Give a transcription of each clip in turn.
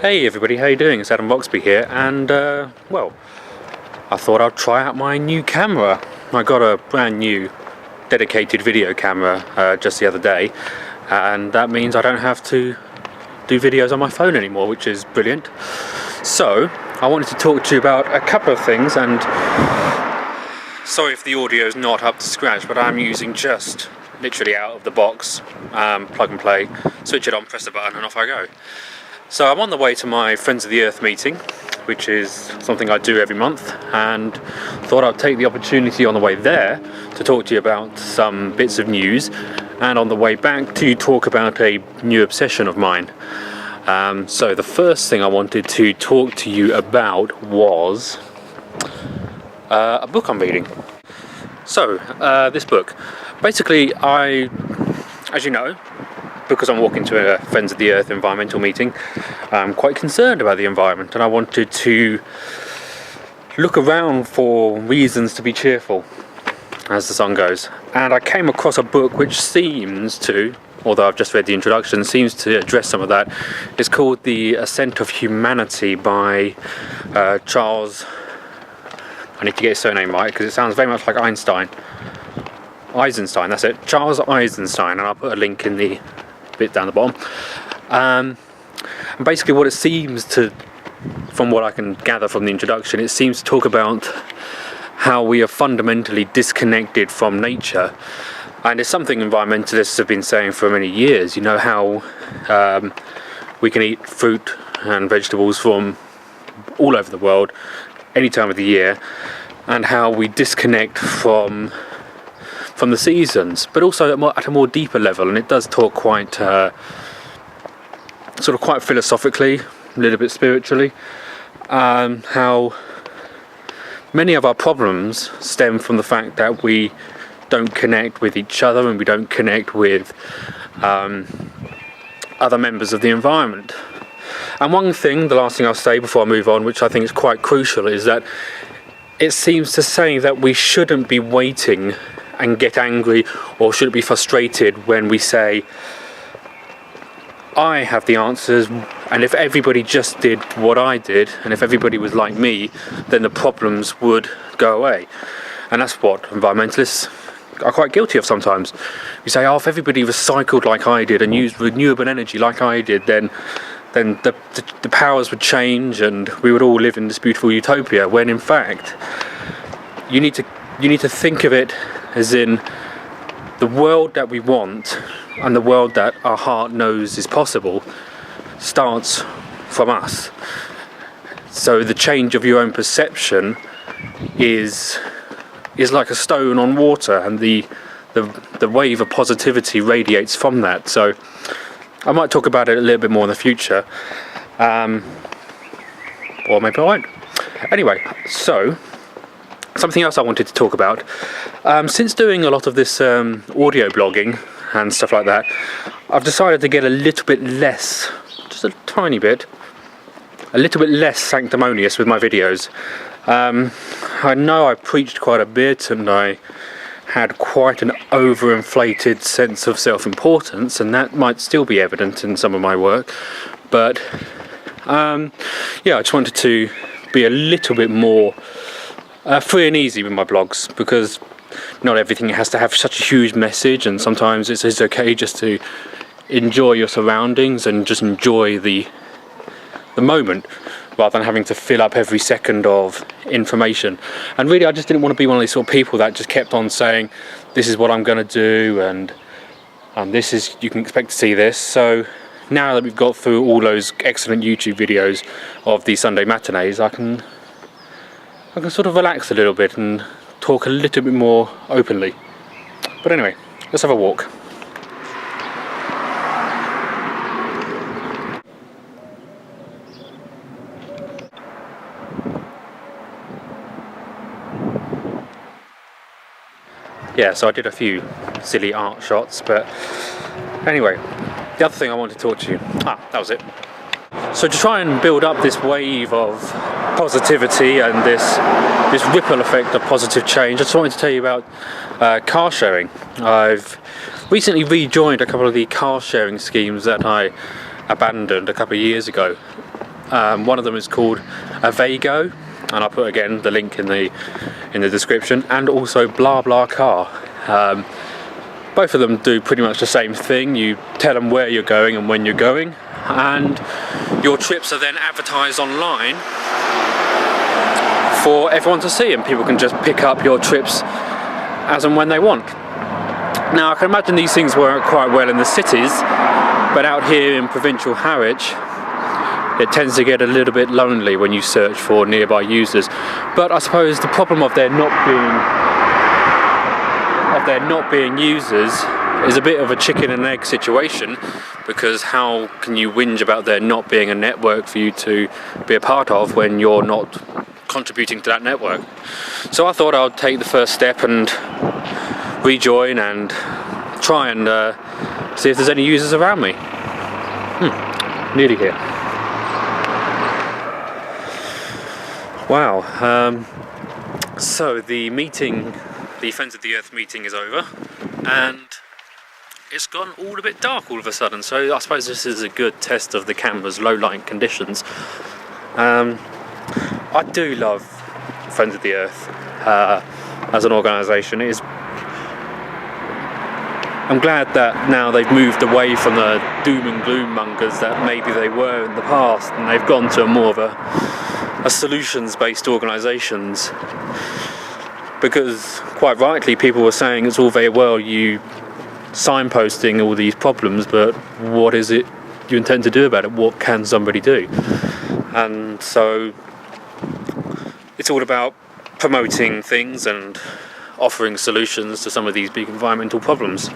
Hey everybody, how you doing? It's Adam Roxby here, and well, I thought I'd try out my new camera. I got a brand new dedicated video camera just the other day, and that means I don't have to do videos on my phone anymore, which is brilliant. So I wanted to talk to you about a couple of things, and sorry if the audio is not up to scratch, but I'm using just literally out of the box, plug and play, switch it on, press the button, and off I go. So I'm on the way to my Friends of the Earth meeting, which is something I do every month, and thought I'd take the opportunity on the way there to talk to you about some bits of news, and on the way back to talk about a new obsession of mine. So the first thing I wanted to talk to you about was a book I'm reading. So this book, basically, as you know, because I'm walking to a Friends of the Earth environmental meeting, I'm quite concerned about the environment, and I wanted to look around for reasons to be cheerful as the sun goes. And I came across a book which seems to, although I've just read the introduction, seems to address some of that. It's called The Ascent of Humanity by Charles, I need to get his surname right because it sounds very much like Eisenstein, that's it, Charles Eisenstein, and I'll put a link in the bit down the bottom. And basically what it seems to, from what I can gather from the introduction, it seems to talk about how we are fundamentally disconnected from nature. And it's something environmentalists have been saying for many years, you know, how we can eat fruit and vegetables from all over the world any time of the year, and how we disconnect from the seasons, but also at a more deeper level. And it does talk quite quite philosophically, a little bit spiritually, how many of our problems stem from the fact that we don't connect with each other, and we don't connect with other members of the environment. And one thing, the last thing I'll say before I move on, which I think is quite crucial, is that it seems to say that we shouldn't be waiting and get angry or shouldn't be frustrated when we say, I have the answers, and if everybody just did what I did, and if everybody was like me, then the problems would go away. And that's what environmentalists are quite guilty of sometimes. We say, oh, if everybody recycled like I did and used renewable energy like I did, then the powers would change and we would all live in this beautiful utopia, when in fact you need to think of it as in the world that we want and the world that our heart knows is possible starts from us. So the change of your own perception is like a stone on water, and the wave of positivity radiates from that. So I might talk about it a little bit more in the future, or maybe I won't. Anyway, so something else I wanted to talk about. Since doing a lot of this audio blogging and stuff like that, I've decided to get a little bit less, just a tiny bit, a little bit less sanctimonious with my videos. I know I preached quite a bit, and I had quite an overinflated sense of self-importance, and that might still be evident in some of my work, but yeah, I just wanted to be a little bit more free and easy with my blogs, because not everything has to have such a huge message, and sometimes it's okay just to enjoy your surroundings and just enjoy the moment, rather than having to fill up every second of information. And really, I just didn't want to be one of these sort of people that just kept on saying, this is what I'm going to do, and this is, you can expect to see this. So now that we've got through all those excellent YouTube videos of the Sunday matinees, I can sort of relax a little bit and talk a little bit more openly. But anyway, let's have a walk. Yeah, so I did a few silly art shots, but anyway, the other thing I wanted to talk to you, that was it. So to try and build up this wave of positivity and this ripple effect of positive change, I just wanted to tell you about car sharing. I've recently rejoined a couple of the car sharing schemes that I abandoned a couple of years ago. One of them is called Avago, and I'll put again the link in the description, and also BlaBlaCar. Both of them do pretty much the same thing. You tell them where you're going and when you're going, and your trips are then advertised online for everyone to see, and people can just pick up your trips as and when they want. Now I can imagine these things work quite well in the cities, but out here in provincial Harwich it tends to get a little bit lonely when you search for nearby users. But I suppose the problem of there not being users is a bit of a chicken and egg situation, because how can you whinge about there not being a network for you to be a part of when you're not contributing to that network? So I thought I'd take the first step and rejoin and try and see if there's any users around me. Nearly here. Wow. So the meeting, the Friends of the Earth meeting is over, and it's gone all a bit dark all of a sudden, so I suppose this is a good test of the camera's low light conditions. I do love Friends of the Earth as an organisation. I'm glad that now they've moved away from the doom and gloom mongers that maybe they were in the past, and they've gone to more of a solutions-based organisations. Because quite rightly people were saying it's all very well you signposting all these problems, but what is it you intend to do about it? What can somebody do? And so it's all about promoting things and offering solutions to some of these big environmental problems.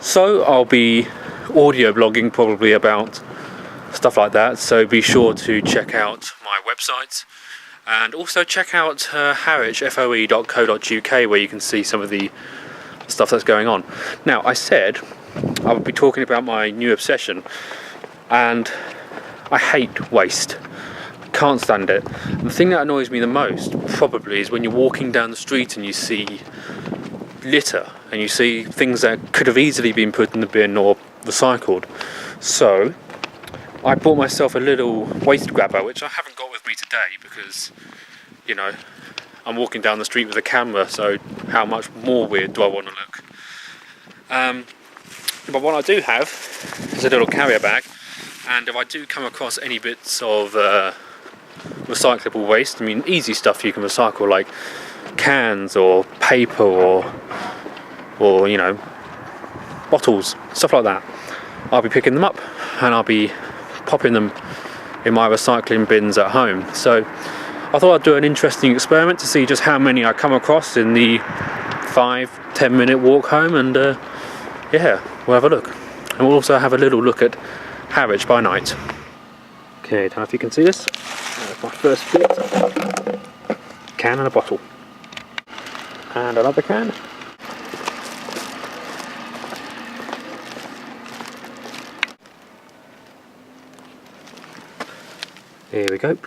So I'll be audio blogging probably about stuff like that, so be sure to check out my website. And also check out Harwich, foe.co.uk, where you can see some of the stuff that's going on. Now, I said I would be talking about my new obsession, and I hate waste. I can't stand it. And the thing that annoys me the most, probably, is when you're walking down the street and you see litter, and you see things that could have easily been put in the bin or recycled. So I bought myself a little waste grabber, which I haven't got with me today because, you know, I'm walking down the street with a camera, so how much more weird do I want to look? But what I do have is a little carrier bag, and if I do come across any bits of recyclable waste, I mean easy stuff you can recycle like cans or paper or you know, bottles, stuff like that, I'll be picking them up and I'll be popping them in my recycling bins at home. So I thought I'd do an interesting experiment to see just how many I come across in the 5-10 minute walk home, and yeah, we'll have a look. And we'll also have a little look at Harwich by night. Okay, I don't know if you can see this. There's my first bit. Can and a bottle. And another can. Here we go.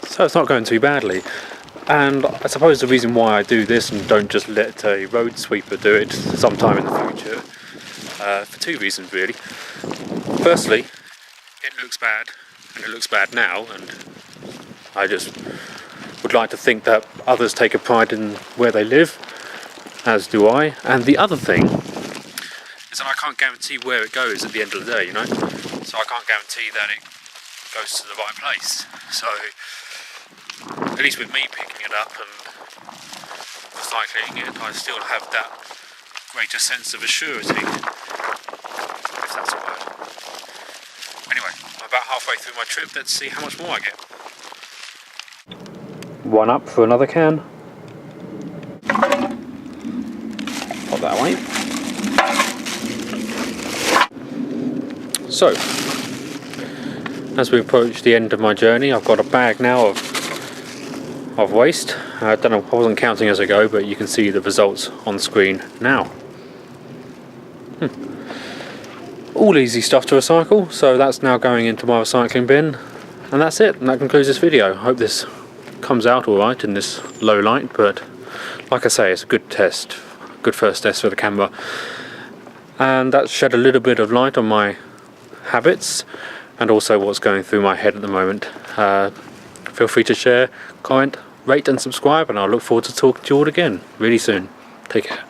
So it's not going too badly, and I suppose the reason why I do this and don't just let a road sweeper do it sometime in the future, for two reasons really. Firstly, it looks bad, and it looks bad now, and I just would like to think that others take a pride in where they live, as do I. And the other thing is that I can't guarantee where it goes at the end of the day, you know? So I can't guarantee that it goes to the right place. So at least with me picking it up and recycling it, I still have that greater sense of assurity, if that's a word. Anyway, I'm about halfway through my trip. Let's see how much more I get. One up for another can. Pop that away. So, as we approach the end of my journey, I've got a bag now of waste. I don't know, I wasn't counting as I go, but you can see the results on screen now. All easy stuff to recycle, so that's now going into my recycling bin, and that's it, and that concludes this video. I hope this comes out alright in this low light, but like I say, it's a good test, good first test for the camera, and that shed a little bit of light on my habits and also what's going through my head at the moment. Feel free to share, comment, rate and subscribe, and I'll look forward to talking to you all again really soon. Take care.